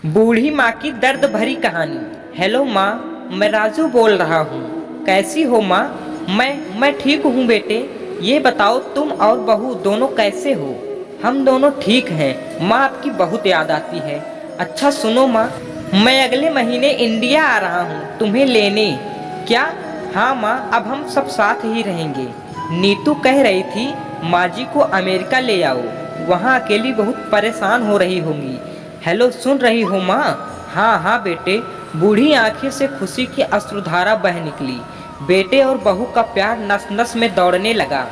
बूढ़ी माँ की दर्द भरी कहानी। हेलो माँ, मैं राजू बोल रहा हूँ। कैसी हो माँ? मैं ठीक हूँ बेटे। ये बताओ तुम और बहू दोनों कैसे हो? हम दोनों ठीक हैं माँ, आपकी बहुत याद आती है। अच्छा सुनो माँ, मैं अगले महीने इंडिया आ रहा हूँ तुम्हें लेने। क्या? हाँ माँ, अब हम सब साथ ही रहेंगे। नीतू कह रही थी माँ जी को अमेरिका ले आओ, वहाँ अकेली बहुत परेशान हो रही होंगी। हेलो, सुन रही हो माँ? हाँ हाँ बेटे। बूढ़ी आंखें से खुशी की अश्रुधारा बह निकली। बेटे और बहू का प्यार नस नस में दौड़ने लगा।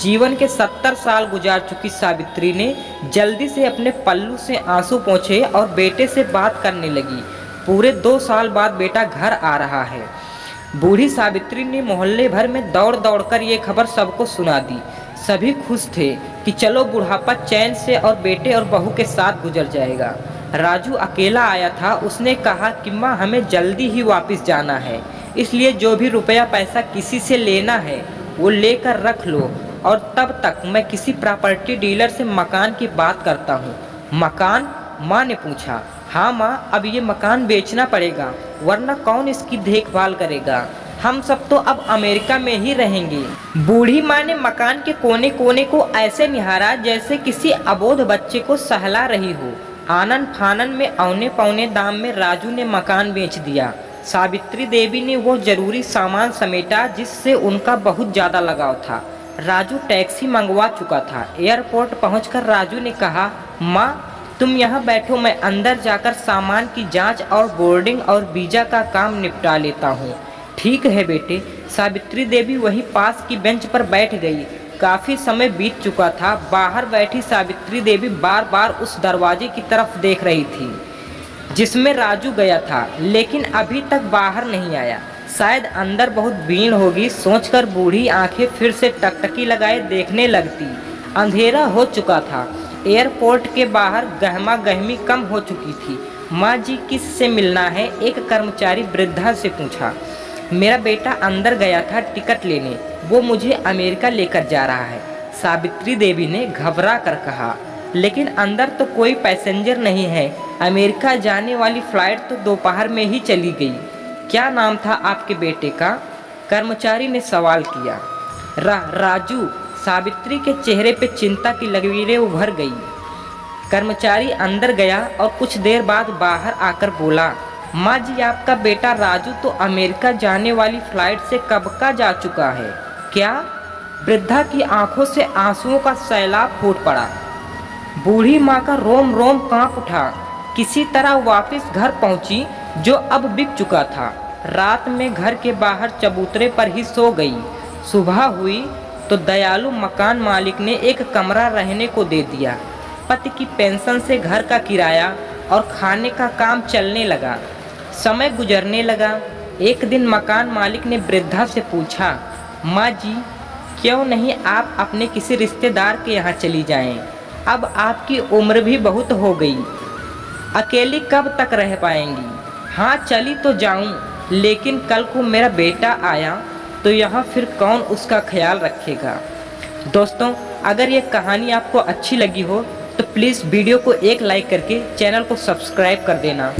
जीवन के 70 साल गुजार चुकी सावित्री ने जल्दी से अपने पल्लू से आंसू पोंछे और बेटे से बात करने लगी। पूरे 2 साल बाद बेटा घर आ रहा है। बूढ़ी सावित्री ने मोहल्ले भर में दौड़ दौड़ कर ये खबर सबको सुना दी। सभी खुश थे कि चलो बुढ़ापा चैन से और बेटे और बहू के साथ गुजर जाएगा। राजू अकेला आया था। उसने कहा कि माँ, हमें जल्दी ही वापस जाना है, इसलिए जो भी रुपया पैसा किसी से लेना है वो लेकर रख लो, और तब तक मैं किसी प्रॉपर्टी डीलर से मकान की बात करता हूँ। मकान? माँ ने पूछा। हाँ माँ, अब ये मकान बेचना पड़ेगा, वरना कौन इसकी देखभाल करेगा? हम सब तो अब अमेरिका में ही रहेंगे। बूढ़ी माँ ने मकान के कोने कोने को ऐसे निहारा जैसे किसी अबोध बच्चे को सहला रही हो। आनन फानन में औने पौने दाम में राजू ने मकान बेच दिया। सावित्री देवी ने वो जरूरी सामान समेटा जिससे उनका बहुत ज़्यादा लगाव था। राजू टैक्सी मंगवा चुका था। एयरपोर्ट पहुंचकर राजू ने कहा, माँ तुम यहाँ बैठो, मैं अंदर जाकर सामान की जांच और बोर्डिंग और वीज़ा का काम निपटा लेता हूँ। ठीक है बेटे। सावित्री देवी वहीं पास की बेंच पर बैठ गई। काफ़ी समय बीत चुका था। बाहर बैठी सावित्री देवी बार बार उस दरवाजे की तरफ देख रही थी जिसमें राजू गया था, लेकिन अभी तक बाहर नहीं आया। शायद अंदर बहुत भीड़ होगी सोचकर बूढ़ी आंखें फिर से टकटकी लगाए देखने लगती। अंधेरा हो चुका था। एयरपोर्ट के बाहर गहमा गहमी कम हो चुकी थी। माँ जी किस से मिलना है? एक कर्मचारी वृद्धा से पूछा। मेरा बेटा अंदर गया था टिकट लेने, वो मुझे अमेरिका लेकर जा रहा है, सावित्री देवी ने घबरा कर कहा। लेकिन अंदर तो कोई पैसेंजर नहीं है। अमेरिका जाने वाली फ्लाइट तो दोपहर में ही चली गई। क्या नाम था आपके बेटे का? कर्मचारी ने सवाल किया। राजू। सावित्री के चेहरे पे चिंता की लकीरें उभर गई। कर्मचारी अंदर गया और कुछ देर बाद बाहर आकर बोला, माँ जी, आपका बेटा राजू तो अमेरिका जाने वाली फ्लाइट से कब का जा चुका है। क्या? वृद्धा की आंखों से आंसुओं का सैलाब फूट पड़ा। बूढ़ी माँ का रोम रोम कांप उठा। किसी तरह वापस घर पहुंची जो अब बिक चुका था। रात में घर के बाहर चबूतरे पर ही सो गई। सुबह हुई तो दयालु मकान मालिक ने एक कमरा रहने को दे दिया। पति की पेंशन से घर का किराया और खाने का काम चलने लगा। समय गुजरने लगा। एक दिन मकान मालिक ने वृद्धा से पूछा, माँ जी, क्यों नहीं आप अपने किसी रिश्तेदार के यहाँ चली जाएं? अब आपकी उम्र भी बहुत हो गई, अकेली कब तक रह पाएंगी? हाँ, चली तो जाऊं, लेकिन कल को मेरा बेटा आया तो यहाँ फिर कौन उसका ख्याल रखेगा? दोस्तों, अगर ये कहानी आपको अच्छी लगी हो तो प्लीज़ वीडियो को एक लाइक करके चैनल को सब्सक्राइब कर देना।